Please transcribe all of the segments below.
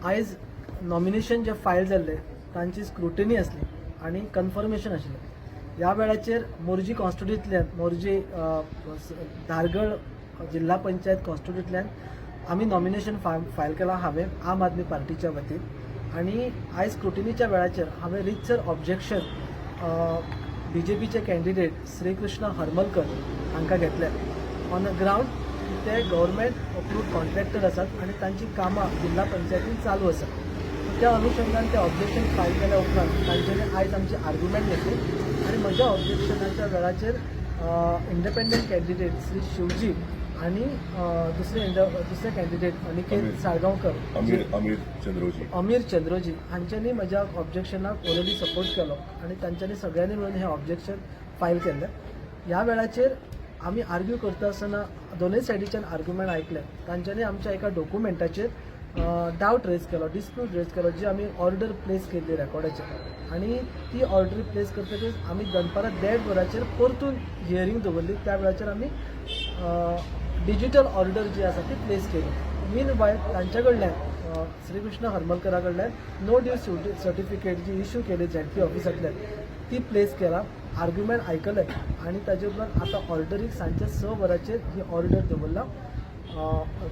आयज नॉमिनेशन जे फायल जाल्ले तांची स्क्रुटिनी असली आणि कन्फर्मेशन आशिल्लें. ह्या वेळाचेर मोरजी कॉन्स्टिट्युएंसींतल्यान मोरजी धारगळ जिल्हा पंचायत कॉन्स्टिट्युएंसींतल्यान आमी नॉमिनेशन फायल केलां हांवें आम आदमी पार्टीच्या वतीन. आणि आयज स्क्रुटिनीच्या वेळाचेर हांवें रितसर ऑब्जेक्शन BJPचे कॅन्डिडेट श्रीकृष्ण हरमलकर हांकां घेतल्या ऑन अ ग्राउंड ते गव्हर्मेंट अप्रूव्ड कॉन्ट्रॅक्टर आसात आणि तांची कामां जिल्हा पंचायतीन चालू आसात. त्या अनुषंगान ते ऑब्जेक्शन फायल केल्या उपरांत तांच्यांनी आयज आमचे आर्ग्युमेंट घेतली आणि म्हज्या ऑब्जेक्शनाच्या वेळाचेर इंडिपेंडंट कॅन्डिडेट श्री शिवजी आणि दुसरे कॅन्डिडेट अनिकेत साळगांवकर अमीर चंद्रोजी हांच्यांनी म्हज्या ऑब्जेक्शनाक ऑलरेडी सपोर्ट केलो आणि तांच्यांनी सगळ्यांनी मिळून हे ऑब्जेक्शन फायल केल्लें. ह्या वेळाचेर आमी आर्ग्यू करता आसतना दोनूय सायडीच्यान आर्ग्युमेंट आयकले. तांच्यांनी आमच्या एका डॉक्युमेंटाचेर डावट रेज केलो, डिस्प्यूट रेज केलो, जी आमी ऑर्डर प्लेस केल्ली रेकॉर्डाचेर. आणि ती ऑर्डर प्लेस करतकीच आमी दनपारां 1:30 वरांचेर परतून हियरींग दवरली. त्या वेळाचेर आमी डिजिटल ऑर्डर जी आसा ती प्लेस केली. मीन वायल तांच्या कडल्यान श्रीकृष्ण हरमलकरा कडल्यान नो ड्यू सर्टिफिकेट जी इश्यू केली ZP ऑफिसांतल्यान ती प्लेस केला. आर्ग्युमेंट आयकले आणि ताजे उपरांत आतां ऑर्डरीक सांजचे 6 वरांचेर ही ऑर्डर दवरला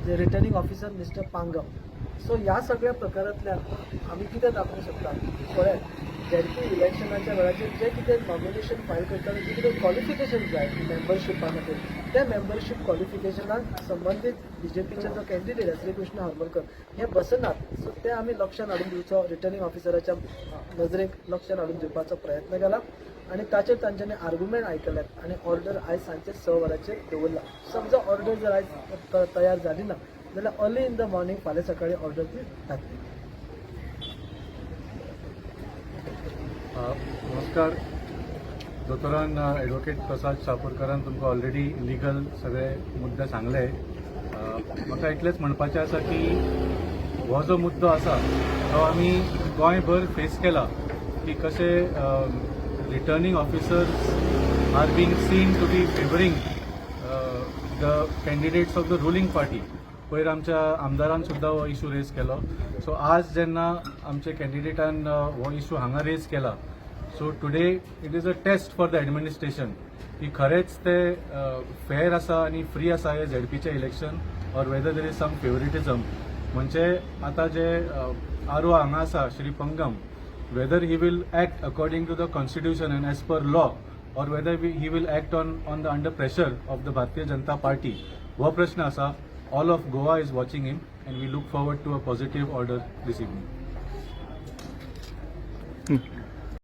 जे returning officer mister Pangam. So ह्या सगळ्या प्रकारांतल्यान आमी कितें दाखोवंक शकता पळयात ZP इलेक्शनाच्या वेळाचेर जे कितें नॉमिनेशन फायल करतना जे कितें क्वॉलिफिकेशन जाय मेंबरशिपा खातीर त्या मेंबरशीप क्वॉलिफिकेशनाक संबंधीत BJPचे जो कॅन्डिडेट आसा श्रीकृष्ण हरमलकर हे बसनात. सो ते आमी लक्षांत हाडून दिवचो रिटर्निंग ऑफिसराच्या नजरेक लक्षांत हाडून दिवपाचो प्रयत्न केला आणि ताचेर तांच्यांनी आर्ग्युमेंट आयकल्यात आणि ऑर्डर आयज सांजचे 6 वरांचेर दवरला. समजा ऑर्डर जर आयज तयार जाली ना जाल्यार अर्ली इन द मॉर्निंग फाल्यां सकाळी ऑर्डर ती धाडटली. नमस्कार. दोतोरान एडवोकेट प्रसाद शापूरकरान तुमकां ऑलरेडी लिगल सगळे मुद्दे सांगले. म्हाका इतलेंच म्हणपाचें आसा की हो जो मुद्दो आसा तो आमी गोंयभर फेस केला की कशे returning officers are being seen to be favouring the candidates of the ruling party. पयर आमच्या आमदारान सुद्दां हो इशू रेज केलो. सो आज जेन्ना आमचे कॅन्डिडेटान हो इशू हांगा रेज केला so today it is a test for the administration की खरेंच ते फेअर आसा आनी फ्री आसा हे ZPचे election or whether there is some favouritism. म्हणजे आता जे RO हांगा आसा Shri Pangam whether he will act according to the constitution and as per law or whether he will act on the under pressure of the Bharatiya Janata party हो प्रश्न आसा. All of Goa is watching him and we look forward to a positive order this evening.